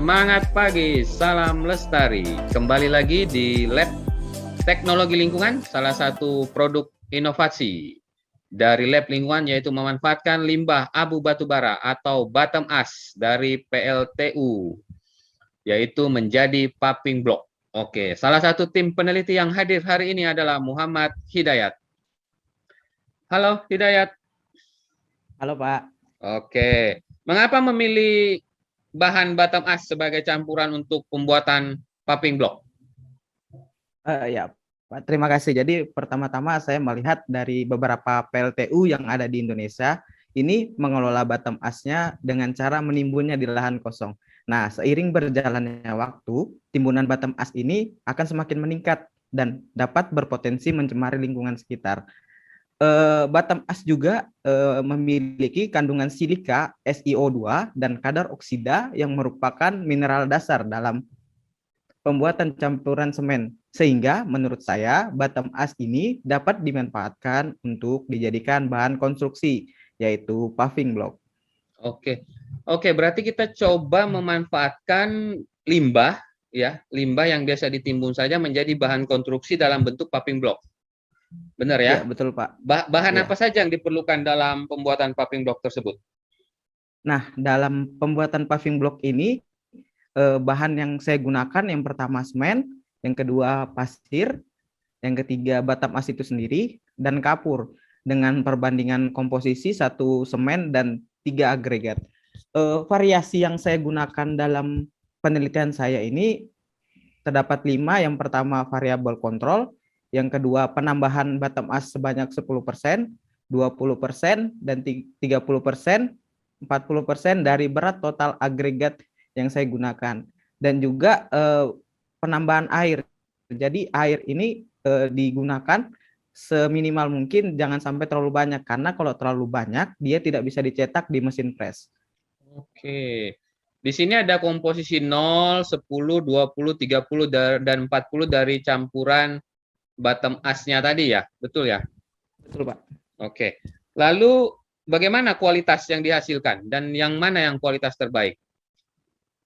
Semangat pagi, salam lestari. Kembali lagi di Lab Teknologi Lingkungan, salah satu produk inovasi dari Lab Lingkungan yaitu memanfaatkan limbah abu batubara atau bottom ash dari PLTU, yaitu menjadi paving block. Oke, salah satu tim peneliti yang hadir hari ini adalah Muhammad Hidayat. Halo Hidayat. Halo Pak. Oke, mengapa memilih bahan bottom ash sebagai campuran untuk pembuatan paving block? Ya, Pak, terima kasih. Jadi pertama-tama saya melihat dari beberapa PLTU yang ada di Indonesia, ini mengelola bottom ash-nya dengan cara menimbunnya di lahan kosong. Nah, seiring berjalannya waktu, timbunan bottom ash ini akan semakin meningkat dan dapat berpotensi mencemari lingkungan sekitar. Bottom ash juga memiliki kandungan silika, SiO2, dan kadar oksida yang merupakan mineral dasar dalam pembuatan campuran semen. Sehingga menurut saya bottom ash ini dapat dimanfaatkan untuk dijadikan bahan konstruksi, yaitu paving block. Oke, oke, berarti kita coba memanfaatkan limbah, ya, limbah yang biasa ditimbun saja menjadi bahan konstruksi dalam bentuk paving block. Benar ya? Ya, betul Pak. Bahan apa Ya. saja yang diperlukan dalam pembuatan paving block tersebut? Nah, dalam pembuatan paving block ini, bahan yang saya gunakan yang pertama semen, yang kedua pasir, yang ketiga bottom ash itu sendiri, dan kapur dengan perbandingan komposisi 1 semen dan 3 agregat. Variasi yang saya gunakan dalam penelitian saya ini terdapat 5. Yang pertama variabel kontrol, yang kedua penambahan bottom ash sebanyak 10%, 20%, dan 30%, 40% dari berat total agregat yang saya gunakan. Dan juga penambahan air. Jadi air ini digunakan seminimal mungkin, jangan sampai terlalu banyak, karena kalau terlalu banyak dia tidak bisa dicetak di mesin press. Oke. Di sini ada komposisi 0, 10, 20, 30 dan 40 dari campuran bottom ash-nya tadi ya. Betul ya? Betul, Pak. Oke. Lalu bagaimana kualitas yang dihasilkan dan yang mana yang kualitas terbaik?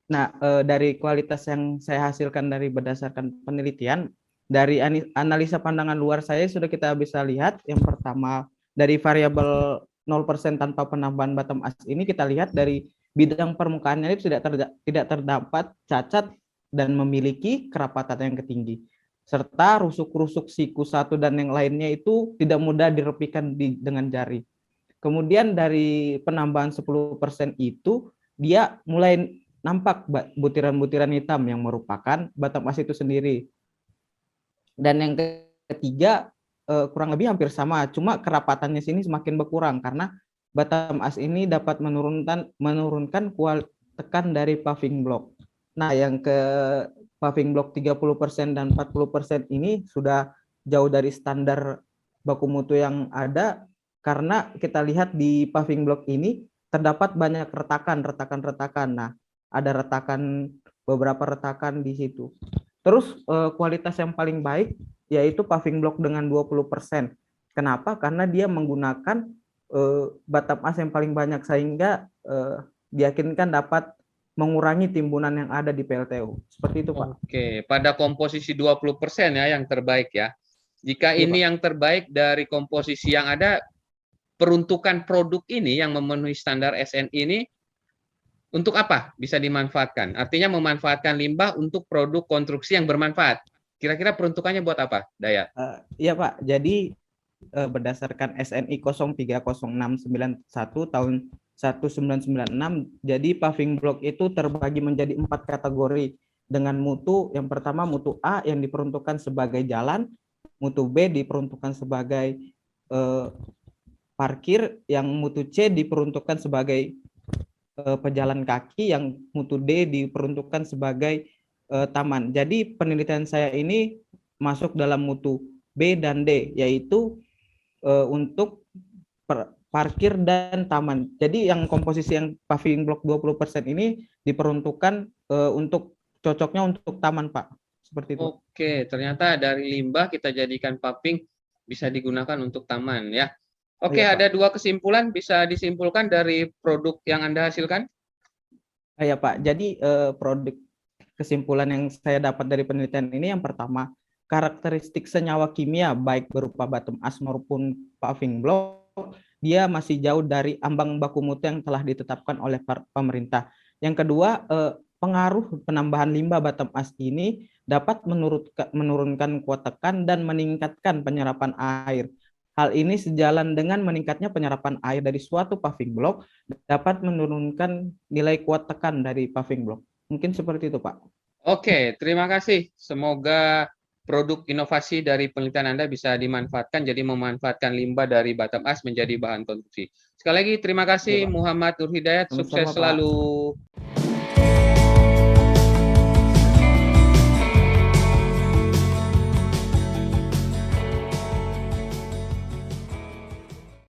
Nah, dari kualitas yang saya hasilkan dari berdasarkan penelitian, dari analisa pandangan luar saya sudah kita bisa lihat, yang pertama dari variabel 0% tanpa penambahan bottom ash ini, kita lihat dari bidang permukaannya itu tidak terdapat cacat dan memiliki kerapatan yang tinggi. Serta rusuk-rusuk siku satu dan yang lainnya itu tidak mudah direpikan dengan jari. Kemudian dari penambahan 10% itu, dia mulai nampak butiran-butiran hitam yang merupakan bottom ash itu sendiri. Dan yang ketiga, kurang lebih hampir sama, cuma kerapatannya sini semakin berkurang karena bottom ash ini dapat menurunkan tekan dari paving block. Nah, yang ke paving block 30% dan 40% ini sudah jauh dari standar baku mutu yang ada, karena kita lihat di paving block ini terdapat banyak retakan. Nah, ada beberapa retakan di situ. Terus kualitas yang paling baik yaitu paving block dengan 20%. Kenapa? Karena dia menggunakan bottom ash yang paling banyak, sehingga diyakinkan dapat mengurangi timbunan yang ada di PLTU. Seperti itu, Pak. Oke, pada komposisi 20% ya yang terbaik ya. Jika Iya, ini Pak. yang terbaik dari komposisi yang ada, peruntukan produk ini yang memenuhi standar SNI ini untuk apa bisa dimanfaatkan? Artinya memanfaatkan limbah untuk produk konstruksi yang bermanfaat. Kira-kira peruntukannya buat apa, Dayat? Iya, Pak. Jadi berdasarkan SNI 030691 tahun 1996, jadi paving block itu terbagi menjadi 4 kategori dengan mutu. Yang pertama mutu A yang diperuntukkan sebagai jalan, mutu B diperuntukkan sebagai parkir, yang mutu C diperuntukkan sebagai pejalan kaki, yang mutu D diperuntukkan sebagai taman. Jadi penelitian saya ini masuk dalam mutu B dan D, yaitu untuk parkir dan taman. Jadi yang komposisi yang paving block 20% ini diperuntukkan untuk cocoknya untuk taman, Pak. Seperti itu. Oke, ternyata dari limbah kita jadikan paving bisa digunakan untuk taman ya. Oke, Iya, ada Pak. dua kesimpulan bisa disimpulkan dari produk yang Anda hasilkan. Ya Pak, jadi produk kesimpulan yang saya dapat dari penelitian ini yang pertama, karakteristik senyawa kimia baik berupa bottom ash maupun paving block dia masih jauh dari ambang baku mutu yang telah ditetapkan oleh pemerintah. Yang kedua, pengaruh penambahan limbah bottom ash ini dapat menurunkan kuat tekan dan meningkatkan penyerapan air. Hal ini sejalan dengan meningkatnya penyerapan air dari suatu paving block dapat menurunkan nilai kuat tekan dari paving block. Mungkin seperti itu, Pak. Oke, terima kasih. Semoga produk inovasi dari penelitian Anda bisa dimanfaatkan, jadi memanfaatkan limbah dari bottom ash menjadi bahan konstruksi. Sekali lagi terima Ya, kasih Pak. Muhammad Nur Hidayat, Sama-sama, sukses Pak. selalu.